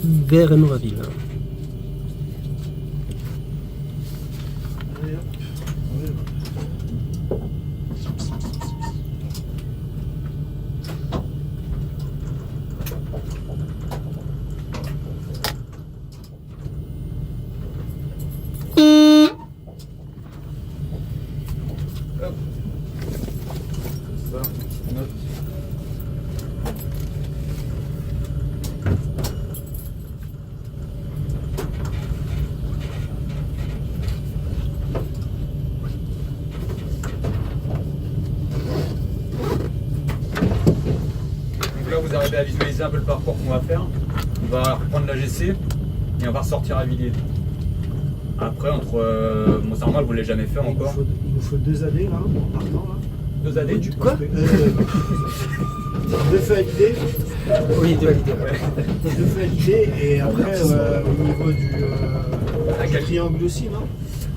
vers Nouraville. Allez, hop. Allez, hop. Ça, note. Donc là, vous arrivez à visualiser un peu le parcours qu'on va faire. On va reprendre la GC et on va ressortir à Villiers. Après, bon, c'est normal, vous ne l'avez jamais fait encore. Il nous faut 2 années là, en partant là. 2 années du Quoi? 2 validés. Oui, de valider. 2 validés et après au niveau du triangle aussi, non?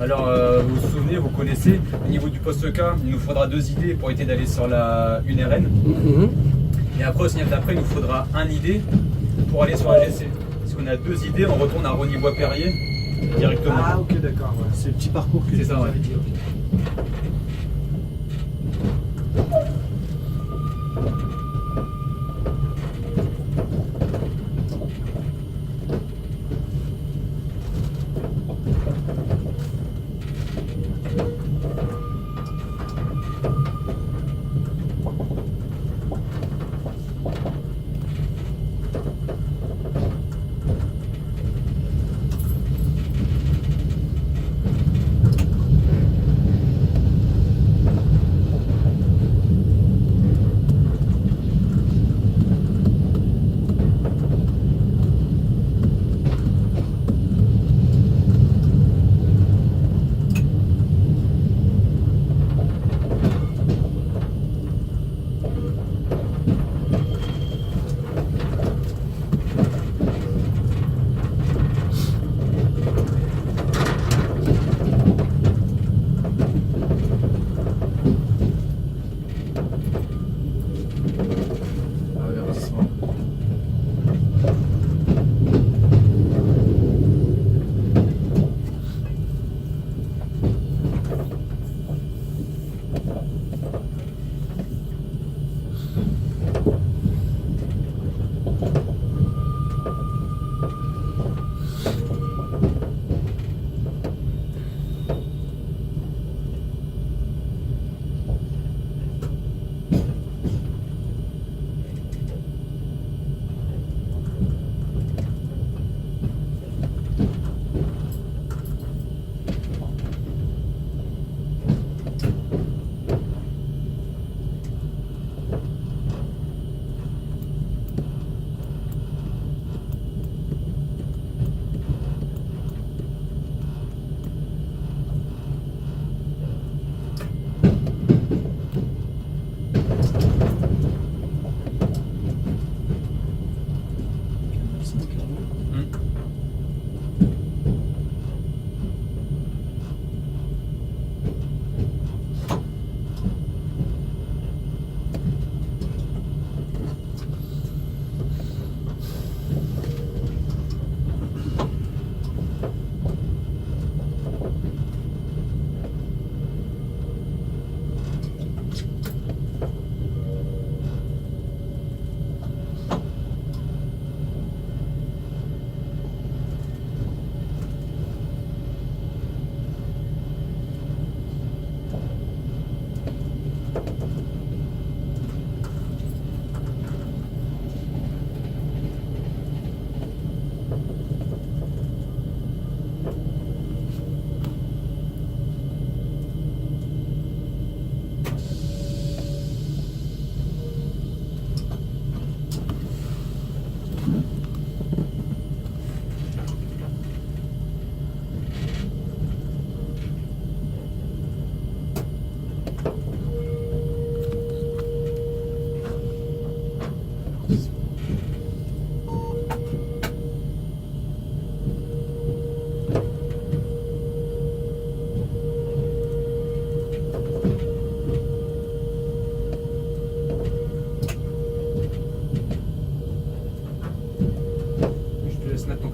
Alors, vous vous souvenez, vous connaissez, au niveau du poste K, il nous faudra 2 idées pour éviter d'aller sur une RN. Mhm. Et après, au signal d'après, il nous faudra un idée pour aller sur la GC. Parce qu'on a 2 idées, on retourne à Rosny-Bois-Perrier directement. Ah ok d'accord, ouais. C'est le petit parcours que C'est tu ça, nous ouais. avais dit. Ok.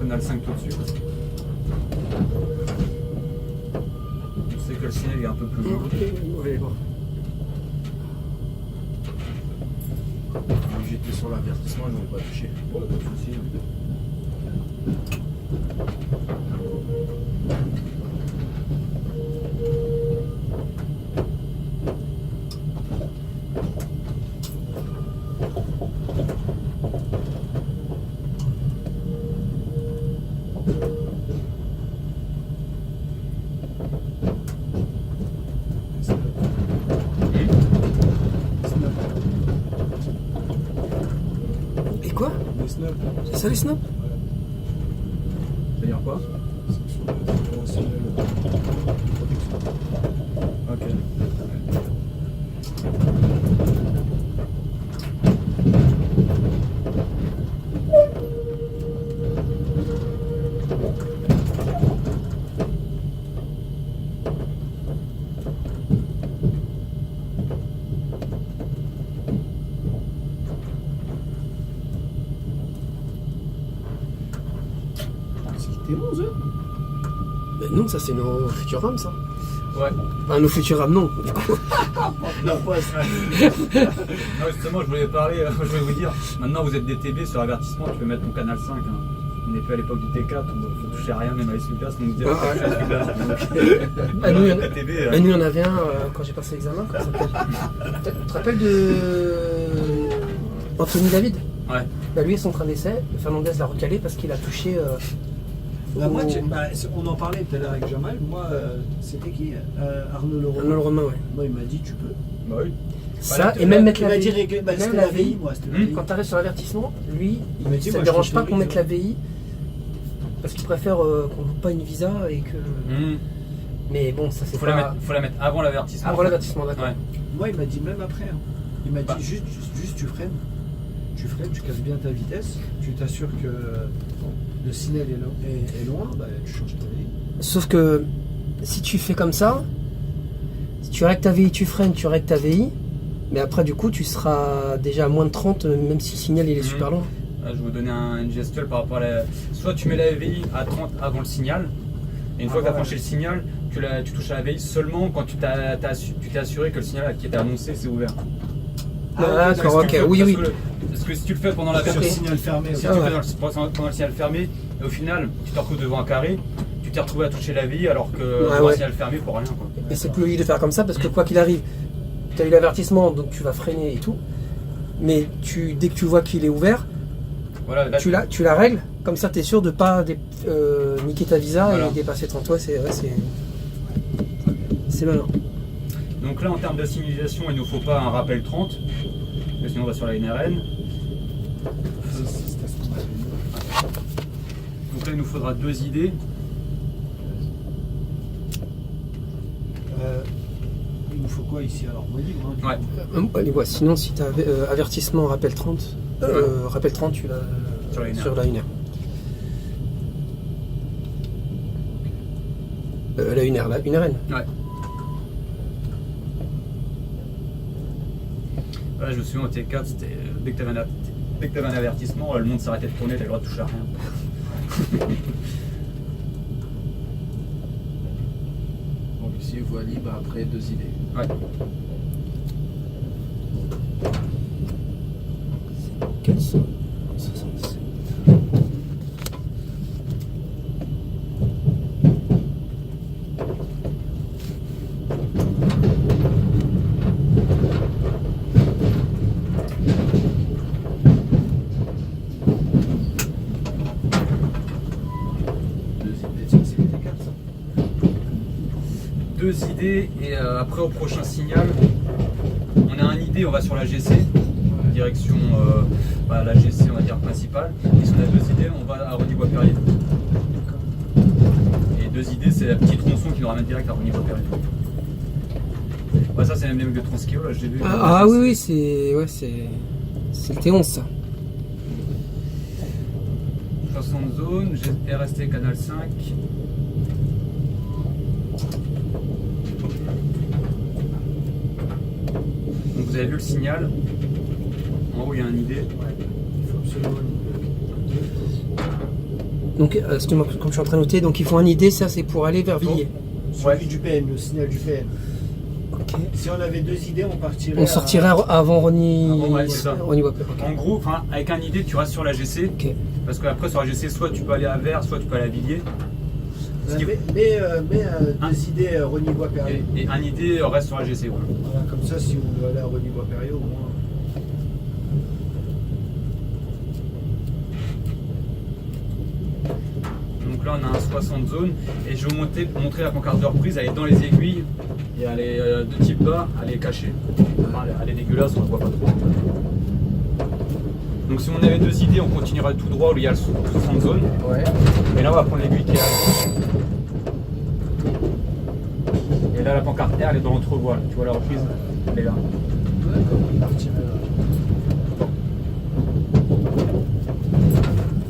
canal 5 tout de suite. On sait que le signal est un peu plus loin. Ok, on va aller voir. J'étais sur l'avertissement, ils m'ont pas touché. Ouais, pas de soucis. Et quoi? Les snaps, C'est ça les snaps? C'est-à-dire quoi? c'est sur le signal protection. Ok. C'est le T11, hein? Ben non, ça c'est nos Futurams ça. Ouais. Enfin nos Futurams non. Non, pas ça. Non, justement, je voulais parler, je voulais vous dire, maintenant vous êtes DTB sur l'avertissement, tu peux mettre ton canal 5. Hein. On n'est plus à l'époque du T4 où vous touchez à rien, même à l'essuie-glace, on nous dit Ah, toucher à l'essuie-glace. Ah, nous, DTB. Ben, nous, il y en avait un quand j'ai passé l'examen. Comment ça s'appelle? Tu te rappelles de Anthony David? Ouais. Bah, lui et son train d'essai, Fernandez l'a recalé parce qu'il a touché. Bah, moi, au- on en parlait tout à l'heure avec Jamal. Moi, c'était qui Arnaud Leroy. Arnaud Romain, ouais. Moi, il m'a dit tu peux. Bah oui. Ça, et même mettre Il la m'a VI. dit bah, Même c'était la la VI, VI. moi. C'était la VI. Quand tu arrives sur l'avertissement, lui, Il m'a dit, ça moi, ne je dérange pas qu'on t'autorise, mette la VI parce qu'il préfère qu'on ne loupe pas une visa et que. Mais bon, ça c'est Faut pas. la mettre avant l'avertissement. Avant l'avertissement, d'accord. Ouais. Moi, il m'a dit même après. Hein. Il m'a dit Bah. juste tu freines. Tu freines, tu casses bien ta vitesse. Tu t'assures que le signal est loin. Bah, tu changes ta VI. Sauf que si tu fais comme ça, si tu règles ta VI, tu freines, tu règles ta VI, mais après du coup tu seras déjà à moins de 30 même si le signal il est super loin. Là, je vais vous donner une gestuelle par rapport à la. Soit tu mets la VI à 30 avant le signal, et une fois que tu as franchi le signal, tu touches à la VI seulement quand tu t'es assuré que le signal qui était annoncé c'est ouvert. Ah, d'accord, ok, oui, oui. Parce que si tu le fais pendant Sur le l'avertissement, signal fermé. si ok. tu le fais pendant le signal fermé, et au final tu te retrouves devant un carré, tu t'es retrouvé à toucher la VI alors que Ouais, devant un ouais. signal fermé pour rien. Quoi. Et c'est plus logique de faire comme ça parce que quoi qu'il arrive, tu as eu l'avertissement donc tu vas freiner et tout, mais dès que tu vois qu'il est ouvert, Voilà, là, tu la règles, comme ça tu es sûr de pas niquer ta visa Voilà. et dépasser 30 toi, c'est malin. Donc là en termes de signalisation, il ne nous faut pas un rappel 30, parce que sinon on va sur la NRN. C'était ce qu'on avait dit. Donc là il nous faudra 2 idées. Il nous faut quoi ici alors? Moi libre. Hein, du Ouais. coup. Allez, ouais, sinon si tu as avertissement rappel 30, rappel 30 tu l'as Sur la 1R. sur la 1R. La 1R, la 1RN. Ouais. Voilà, je me souviens au T4, c'était dès que tu avais un avertissement, le monde s'arrêtait de tourner, tu avais le droit de toucher à rien. Donc ici, voie libre après 2 idées. Ouais. Quels sont 67. C'est les T4 ça. 2 idées et après au prochain signal, on a une idée, on va sur la GC, direction la GC on va dire principale. Et si on a 2 idées, on va à Rony-Bois-Perrier. Et 2 idées, c'est la petite tronçon qui nous ramène direct à Rony-Bois-Perrier. Ouais, ça c'est même les mecs de Transkio, là j'ai vu. Ah oui, oui, c'est le T11 ça. 60 zones, j'ai RST canal 5. Donc vous avez vu le signal. En haut il y a un ID. Il faut absolument. Donc, excuse-moi, comme je suis en train de noter, donc ils font un idée, ça c'est pour aller vers Villiers. Celui du PN, le signal du PN. Ok. Si on avait 2 idées, on partirait. On sortirait avant Ronny Ouais, c'est ça. Ronny Wapper. Ok. En gros, avec un idée, tu restes sur la GC. Ok. Parce qu'après, sur la GC, soit tu peux aller à Vers, soit tu peux aller à Villiers. Ce qui- Mais 2 idées Ronny Bois-Perrier. Et un idée reste sur la GC. Voilà. Voilà, comme ça, si on doit aller à Ronny Bois-Perrier, au moins. Donc là, on a un 60 zones. Et je vais vous montrer la pancarte de reprise. Elle est dans les aiguilles. Et elle est de type bas, elle est cachée. Enfin, elle est dégueulasse, on ne voit pas trop. Donc si on avait 2 idées, on continuerait tout droit où il y a le 60 zones. Ouais. Et là, on va prendre l'aiguille qui est là. Et là, la pancarte R, elle est dans l'entrevoile. Tu vois la reprise? Elle est là. D'accord, on partirait là.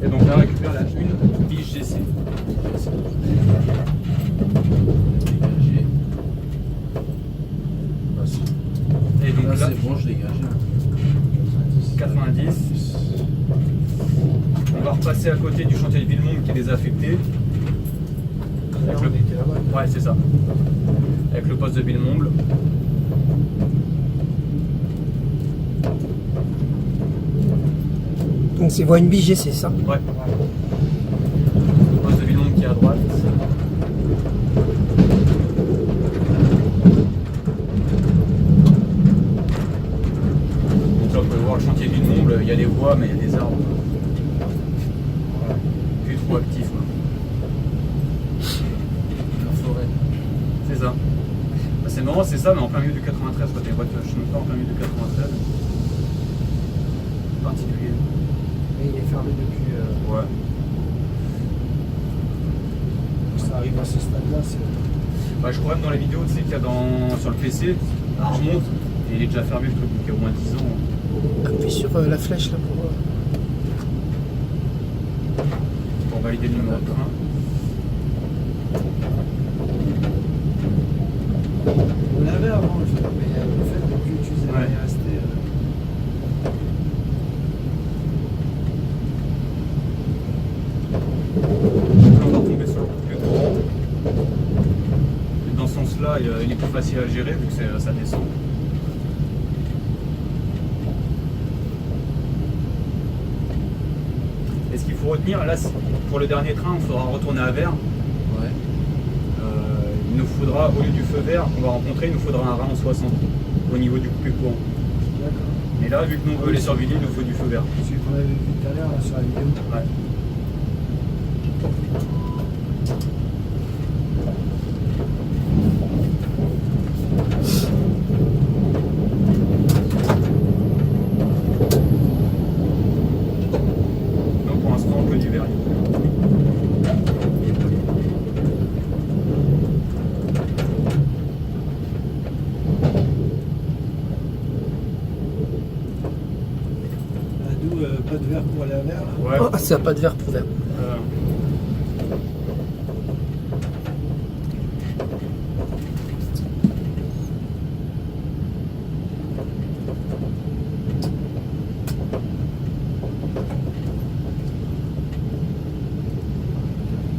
Et donc là, on récupère la 1 biche GC. Dégagé. Et donc Là, là, c'est bon, je dégage. 90. On va repasser à côté du chantier de Villemonde qui est désaffecté. Avec le... On était là-bas. Ouais, c'est ça. Avec le poste de Villemonde. Donc c'est voie une BG, c'est ça. Ouais. Le poste de Villemonde qui est à droite. Donc là, on peut voir le chantier de Villemonde. Il y a des voies, mais il y a des arbres. Voilà. Plus trop actif. Quoi. La forêt. C'est ça. Bah, c'est marrant, c'est ça, mais en plein milieu du 93, quoi. Des voitures, je ne sais pas, en plein milieu du 93. Particulier. Mais il est fermé depuis. Ouais. Ça arrive à ce stade-là, c'est. Bah, je crois même dans les vidéos, tu sais qu'il y a sur le PC, ça remonte, et il est déjà fermé le truc, donc il y a au moins 10 ans. Appuie sur la flèche là Pour valider le numéro de train. On l'avait avant le jeu, mais le fait de ne plus utiliser Ouais. est resté. Là, on va retomber sur le coup plus grand. Et dans ce sens-là, il est plus facile à gérer vu que ça descend. Et ce qu'il faut retenir, là, pour le dernier train, il faudra retourner à Vers. Ouais. Il nous faudra, au lieu du feu vert qu'on va rencontrer, il nous faudra un rang 60 au niveau du coupé courant. D'accord. Et là, vu que nous on veut aller sur Villiers, il nous faut du feu vert. Celui qu'on avait vu tout à l'heure là, sur la vidéo. Ouais. Donc pour l'instant, que du verrier. D'où pas de verre pour aller à verre là. Ouais. Ah, ça n'a pas de verre pour verre. Euh,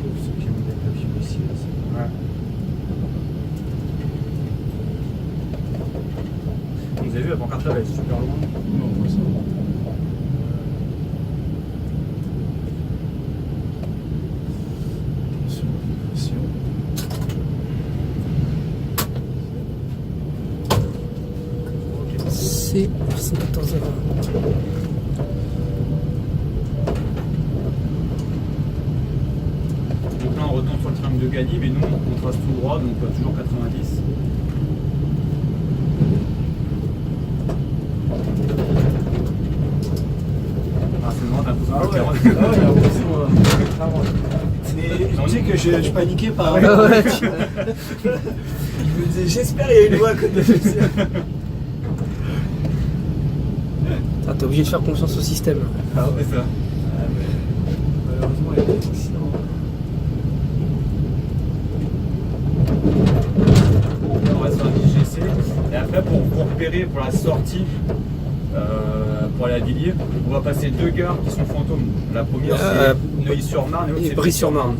Pour ceux qui ont des papiers ici. Là, ouais. Vous avez vu, la pancarte là, elle est super loin. Non, on voit ça. Attention, attention. C'est 14 Donc là, on retombe sur le triangle de Gagny, mais nous, on trace tout droit, donc toujours 90. Ah, c'est marrant, t'as l'impression Ah que ouais, le ah ouais, terrain- j'ai l'impression, clairement. Mais tu sais que je paniquais par rapport. Ouais, Je me disais, j'espère qu'il y a une voie à côté de ça. Ah, t'es obligé de faire confiance au système. Ah ouais, ça. Malheureusement, il y a des accidents. On reste sur la GC. Et après, pour repérer pour la sortie, pour aller à Villiers. On va passer 2 gares qui sont fantômes. La première c'est Neuilly-sur-Marne et l'autre Et c'est Brie-sur-Marne.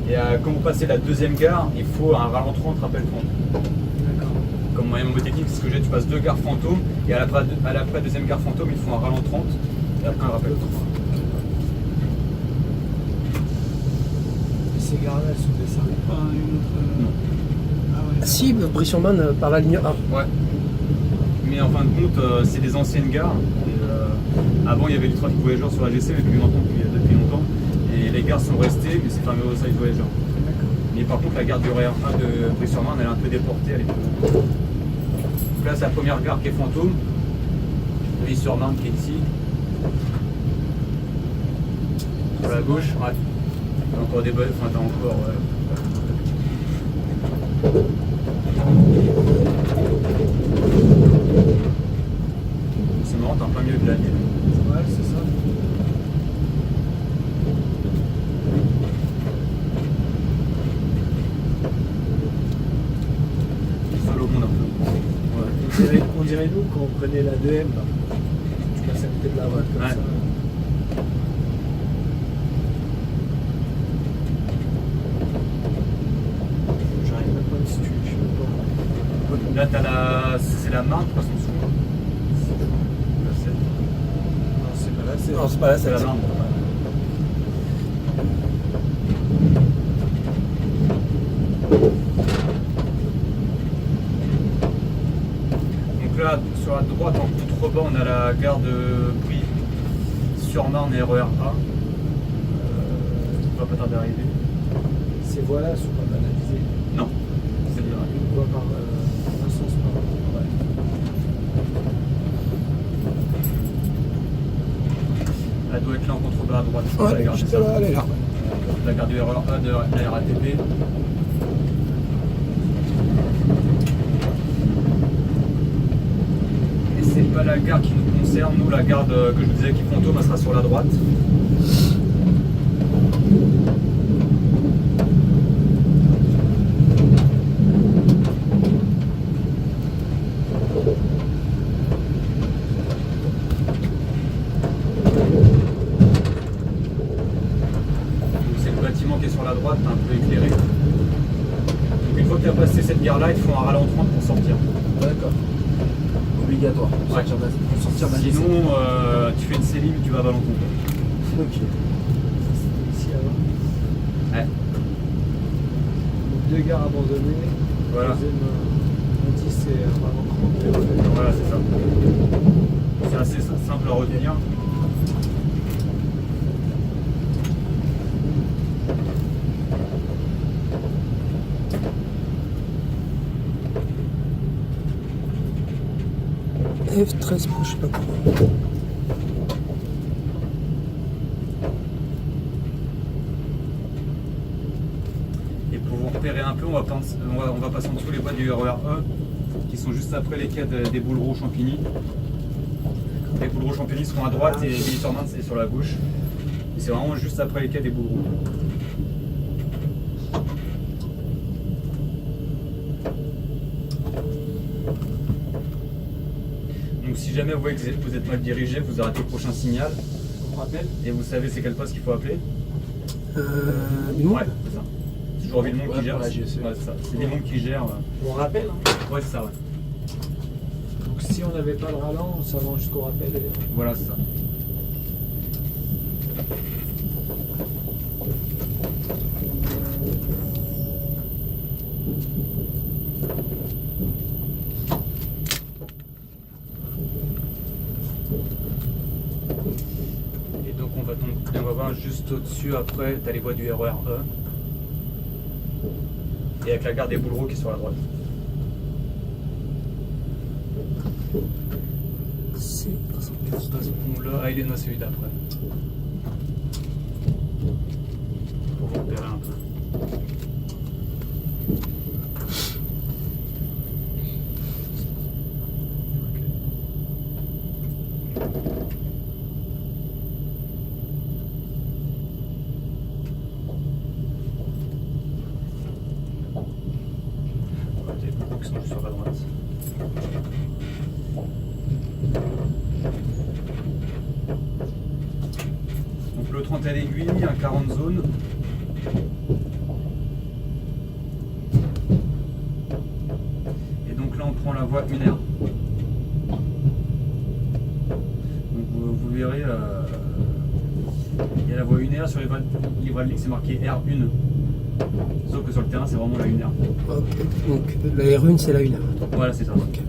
Et quand vous passez la 2e gare, il faut un ralentissement de rappel 30. D'accord. Comme moyen mnémotechnique, c'est ce que j'ai, tu passes 2 gares fantômes et à la 2e gare fantôme, il faut un ralent 30 et après un rappel 30. Et ces gares-là, elles sont desservies par une autre. Ah ouais. Si, Brie-sur-Marne par la ligne A. Ouais. Mais en fin de compte, c'est des anciennes gares. Et, avant, il y avait du trafic voyageurs sur la GC, mais depuis longtemps. Et les gares sont restées, mais c'est fermé aux services voyageurs. D'accord. Mais par contre, la gare du RER1 de Brie-sur-Marne, elle est un peu déportée. Elle est peu... Donc là, c'est la première gare qui est fantôme. Neuilly-sur-Marne qui est ici. Sur la gauche, ouais. T'as encore des bonnes. Enfin, t'as encore. C'est marrant, t'es en plein milieu de la ville. Ouais, c'est ça. Seul au monde un peu. Ouais. On dirait nous quand on prenait la 2M, là. Tu passes à côté de la droite comme Ouais. ça. J'arrive même pas à me situer, je sais même pas. Là, t'as la. C'est la Marne qui passe en dessous. La Seine. Non, c'est pas là, c'est. Non, c'est pas là, C'est la c'est Marne. Donc là, sur la droite, en contrebas, on a la gare de Brie-sur-Marne et RER A. On va pas tarder à arriver. Ces voies-là sont pas banalisées. Non, c'est bien. Une voie par un sens par ouais. Elle doit être là en contrebas à droite. Ouais, la gare, juste c'est ça. là, elle est là. La gare du RER A de la RATP. Et c'est pas la gare qui nous concerne. Nous, la gare que je vous disais qui est fantôme, elle sera sur la droite. Donc c'est le bâtiment qui est sur la droite, un peu éclairé. Donc une fois que tu as passé cette gare-là, il te faut un ralentissement pour sortir. D'accord. Obligatoire. Pour Ouais. sortir d'un Sinon, tu fais une cellule, tu vas à Valenton. Ok. C'était ici avant. Ouais. Donc 2 gares abandonnées. Voilà. Deuxième, on dit c'est vraiment 30. Voilà, c'est ça. C'est assez simple à retenir. F13, je sais pas quoi. Et pour vous repérer un peu, on va passer en dessous les voies du RER E, qui sont juste après les quais des Boulereaux Champigny. Les Boulereaux Champigny seront à droite et Villiers-sur-Marne c'est sur la gauche. Et c'est vraiment juste après les quais des Boulereaux. Donc si jamais vous voyez que vous êtes mal dirigé, vous arrêtez le prochain signal On rappelle. et vous savez c'est quel poste qu'il faut appeler. Dumont. Ouais, c'est ça. C'est toujours Villemont Ouais, qui gère. pour la GSE. Ouais, c'est ça. C'est Villemont qui gère. On rappelle. Hein. Ouais, c'est ça, ouais. Donc si on n'avait pas le ralent, on s'avance jusqu'au rappel. Et... Voilà, c'est ça. Et donc on va voir juste au-dessus après, tu as les voies du RER E. Et avec la gare des Boulereaux qui est sur la droite. C'est Ce pont-là, ah il est non, celui d'après. Pour vous repérer un peu. Ouais, les Boulereaux qui sont juste sur la droite. le 31 aiguille, un 40 zone. Et donc là on prend la voie 1R. Donc vous verrez, il y a la voie 1R sur les livres de ligne, c'est marqué R1. Sauf que sur le terrain c'est vraiment la 1R. Ok. Donc la R1 c'est la 1. Voilà, c'est ça. Ok.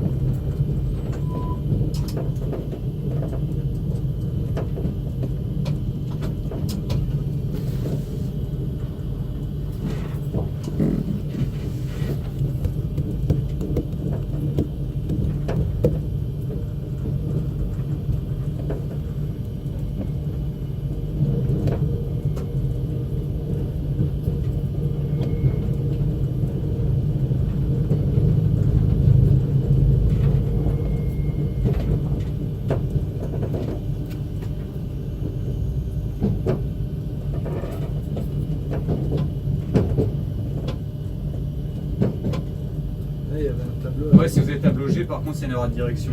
Là, il y avait un tableau. Ouais, si vous avez tableau G, par contre, c'est une erreur de direction.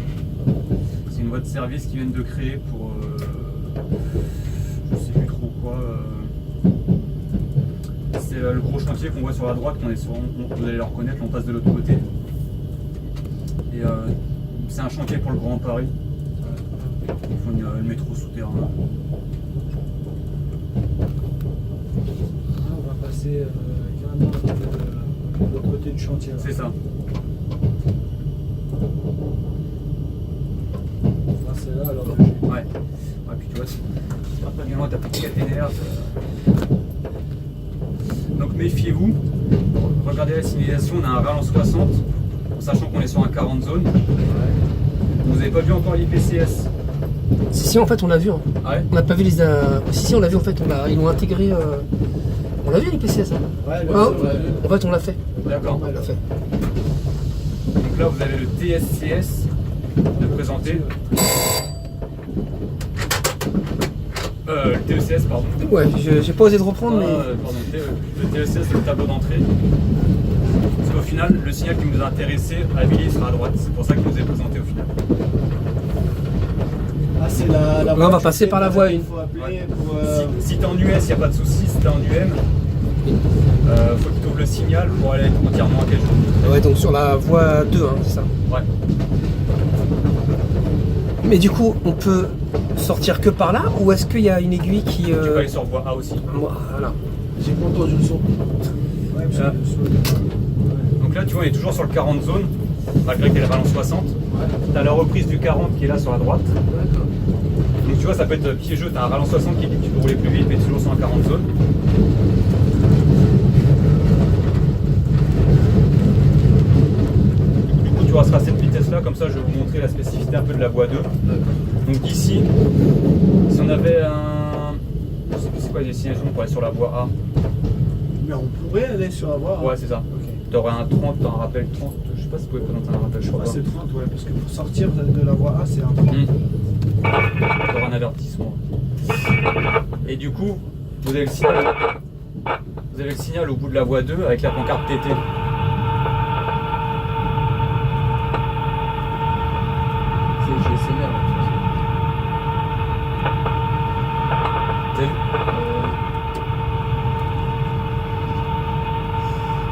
C'est une voie de service qu'ils viennent de créer pour. Je sais plus trop quoi. C'est le gros chantier qu'on voit sur la droite, vous allez le reconnaître, on passe de l'autre côté. Et c'est un chantier pour le Grand Paris. Ils font le métro souterrain. Ah, on va passer carrément de l'autre côté du chantier. Là. C'est ça. Ah, c'est là alors. Ouais. Ouais, puis tu vois, c'est pas bien loin, t'as plus de caténaire. Donc méfiez-vous. Regardez la signalisation, on a un ralent 60, sachant qu'on est sur un 40 zone. Vous n'avez pas vu encore l'IPCS? Si, en fait on l'a vu. Hein. Ah ouais. On n'a pas vu les. Si, on l'a vu en fait. Ils l'ont intégré. On l'a vu l'IPCS. Hein. Ouais, Ah, en fait on l'a fait. D'accord. On l'a fait. Donc là, vous avez le TSCS de présenter. Le TECS, pardon. Ouais, j'ai pas osé de reprendre, mais. Pardon, le TECS, c'est le tableau d'entrée. Parce qu'au final, le signal qui nous a intéressé, à Billy, il sera à droite. C'est pour ça qu'il nous est présenté au final. Ah, c'est la Là, on va passer par la voie 1. Il faut appeler Ouais. pour. Si t'es en US, il n'y a pas de souci. Si t'es en UM, faut que tu ouvres le signal pour aller être entièrement à quelque chose. Ouais, donc sur la voie 2, hein, c'est ça. Ouais. Mais du coup, on peut sortir que par là ou est-ce qu'il y a une aiguille qui. Tu peux aller sur voie A aussi. Voilà. J'ai pas entendu le son. Ouais, parce que Ah. Donc là, tu vois, on est toujours sur le 40 zone, malgré qu'il y a la balance 60. Tu as la reprise du 40 qui est là sur la droite. D'accord. Donc tu vois, ça peut être piégeux. Tu as un ralent 60 qui dit que tu peux rouler plus vite, mais toujours sur un 40 zone. Du coup, tu resteras à cette vitesse-là, comme ça, je vais vous montrer la spécificité un peu de la voie 2. Donc d'ici, si on avait un. Je sais plus c'est quoi les destinations pour aller sur la voie A. Mais on pourrait aller sur la voie. Ouais, c'est ça. Ok. Tu aurais un 30, un rappel 30. Je sais pas si vous pouvez présenter un rappel, je crois Ouais, pas. c'est 30, ouais, parce que pour sortir de la voie A, c'est un 30. Tu auras un avertissement. Et du coup, vous avez le signal. Vous avez le signal au bout de la voie 2 avec la pancarte TT. C'est GSMR. Vous avez vu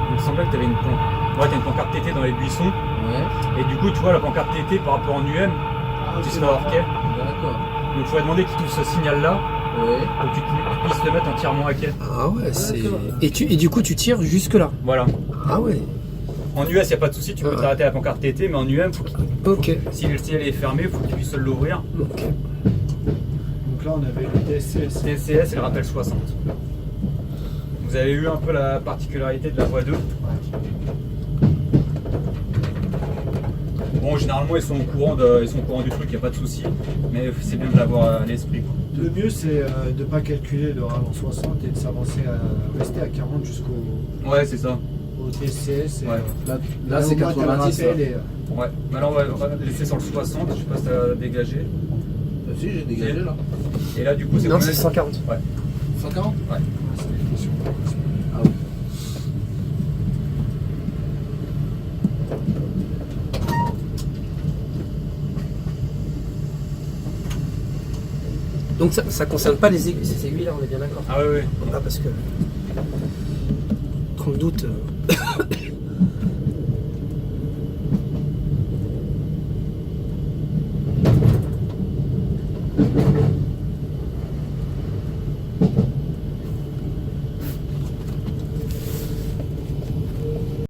Il me semblait que tu avais une pancarte. Ouais, t'as une pancarte TT dans les buissons. Ouais. Et du coup, tu vois la pancarte TT par rapport en UM, Ah, tu ok, sais pas quai. D'accord. Donc il faudrait demander qu'il trouve ce signal-là Ouais. pour que tu puisses te mettre entièrement à quai. Ah ouais, c'est. D'accord. Et du coup, tu tires jusque là. Voilà. Ah ouais. En US, il n'y a pas de souci, tu peux Ouais. t'arrêter à la pancarte TT, mais en UM, Ok. si le ciel est fermé, il faut que tu puisses l'ouvrir. Ok. Donc là, on avait le TSCS. TCS et le rappel 60. Vous avez eu un peu la particularité de la voie 2. Bon, généralement, ils sont au courant du truc, il n'y a pas de souci, mais c'est bien de l'avoir à l'esprit. quoi. Le mieux, c'est de ne pas calculer le ralent 60 et de s'avancer à rester à 40 jusqu'au Ouais, c'est ça. au TSCS. Et, Ouais. Là, c'est au moins, t'as la 90. rappel là. et, Ouais. Maintenant, on va laisser sur le 60, je sais pas si ça a dégagé. Si, j'ai dégagé là. Et là, du coup, c'est Non, combien c'est 140. Ouais. 140. Ouais. c'est la question. Ah oui. Donc ça concerne pas ces aiguilles là, on est bien d'accord. Ah ouais, ouais. Ah parce que 30 d'août,